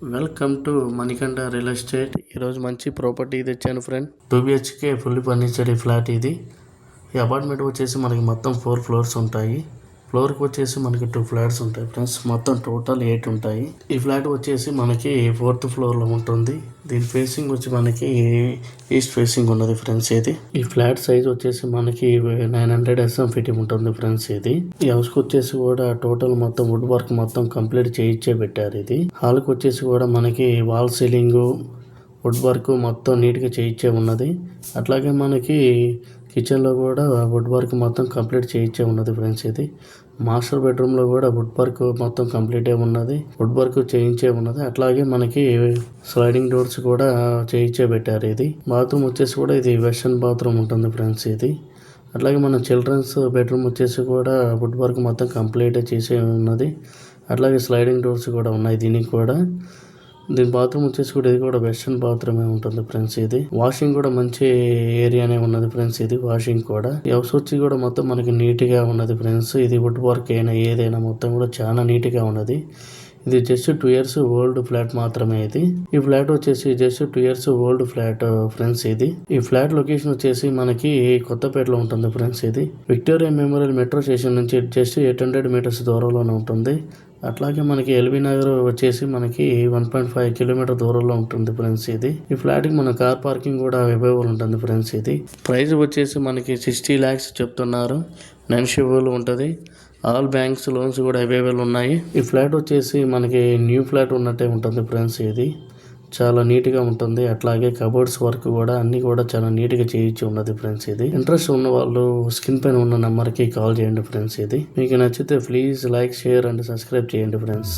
Welcome to Manikanta real estate. ఈరోజు మంచి property తెచ్చాను ఫ్రెండ్. 2 BHK ఫుల్లీ ఫర్నిచర్డ్ ఫ్లాట్ ఇది. ఈ అపార్ట్మెంట్ వచ్చేసి మనకి మొత్తం 4 ఫ్లోర్స్ ఉంటాయి. ఫ్లోర్కి వచ్చేసి మనకి 2 ఫ్లాట్స్ ఉంటాయి ఫ్రెండ్స్. మొత్తం టోటల్ 8 ఉంటాయి. ఈ ఫ్లాట్ వచ్చేసి మనకి 4th ఫ్లోర్లో ఉంటుంది. దీని ఫేసింగ్ వచ్చి మనకి ఈస్ట్ ఫేసింగ్ ఉన్నది ఫ్రెండ్స్. ఈ ఫ్లాట్ సైజ్ వచ్చేసి మనకి 900 SM ఫీటింగ్ ఉంటుంది ఫ్రెండ్స్. ఈ హౌస్ కి వచ్చేసి కూడా టోటల్ మొత్తం వుడ్ వర్క్ మొత్తం కంప్లీట్ చేయించే పెట్టారు. హాల్కి వచ్చేసి కూడా మనకి వాల్ సీలింగ్ వుడ్ వర్క్ మొత్తం నీట్గా చేయించే ఉన్నది. అట్లాగే మనకి కిచెన్లో కూడా వుడ్ వర్క్ మొత్తం కంప్లీట్ చేయించే ఉన్నది ఫ్రెండ్స్. మాస్టర్ బెడ్రూమ్లో కూడా వుడ్ వర్క్ మొత్తం కంప్లీట్ ఉన్నది. వుడ్ వర్క్ చేయించే ఉన్నది. అట్లాగే మనకి స్లైడింగ్ డోర్స్ కూడా చేయించే పెట్టారు. బాత్రూమ్ వచ్చేసి కూడా ఇది వెస్టర్న్ బాత్రూమ్ ఉంటుంది ఫ్రెండ్స్. అట్లాగే మన చిల్డ్రన్స్ బెడ్రూమ్ వచ్చేసి కూడా వుడ్ వర్క్ మొత్తం కంప్లీట్ చేసే ఉన్నది. అట్లాగే స్లైడింగ్ డోర్స్ కూడా ఉన్నాయి దీనికి కూడా. దీని బాత్రూమ్ వచ్చేసి కూడా ఇది కూడా వెస్టర్న్ బాత్రూమే ఉంటుంది ఫ్రెండ్స్. వాషింగ్ కూడా మంచి ఏరియానే ఉన్నది ఫ్రెండ్స్. వాషింగ్ కూడా ఈ హౌస్ వచ్చి కూడా మొత్తం మనకి నీట్ గా ఉన్నది ఫ్రెండ్స్. ఇది వుడ్ వర్క్ అయినా ఏదైనా మొత్తం కూడా చాలా నీట్ గా ఉన్నది. ఇది జస్ట్ 2 years ఓల్డ్ ఫ్లాట్ మాత్రమే. ఈ ఫ్లాట్ వచ్చేసి just 2 years old flat friends. ఈ ఫ్లాట్ లొకేషన్ వచ్చేసి మనకి కొత్తపేటలో ఉంటుంది friends. Victoria memorial metro station నుంచి జస్ట్ 800 meters దూరంలోనే ఉంటుంది. అట్లాగే మనకి ఎల్బీ నగర్ వచ్చేసి మనకి 1.5 kilometer దూరంలో ఉంటుంది ఫ్రెండ్స్. ఈ ఫ్లాట్ కి మన కార్ పార్కింగ్ కూడా అవైలబుల్ ఉంటుంది ఫ్రెండ్స్. ప్రైస్ వచ్చేసి మనకి 60 lakhs చెప్తున్నారు. నెగోషియబుల్ ఉంటుంది. ఆల్ బ్యాంక్స్ లోన్స్ కూడా అవైలబుల్ ఉన్నాయి. ఈ ఫ్లాట్ వచ్చేసి మనకి న్యూ ఫ్లాట్ ఉన్నట్టే ఉంటుంది ఫ్రెండ్స్. చాలా నీట్గా ఉంటుంది. అట్లాగే కబోర్డ్స్ వర్క్ కూడా అన్ని కూడా చాలా నీట్గా చేయించి ఉన్నది ఫ్రెండ్స్. ఇంట్రెస్ట్ ఉన్న వాళ్ళు స్క్రీన్ పైన ఉన్న నెంబర్కి కాల్ చేయండి ఫ్రెండ్స్. మీకు నచ్చితే please like, share and subscribe చేయండి ఫ్రెండ్స్.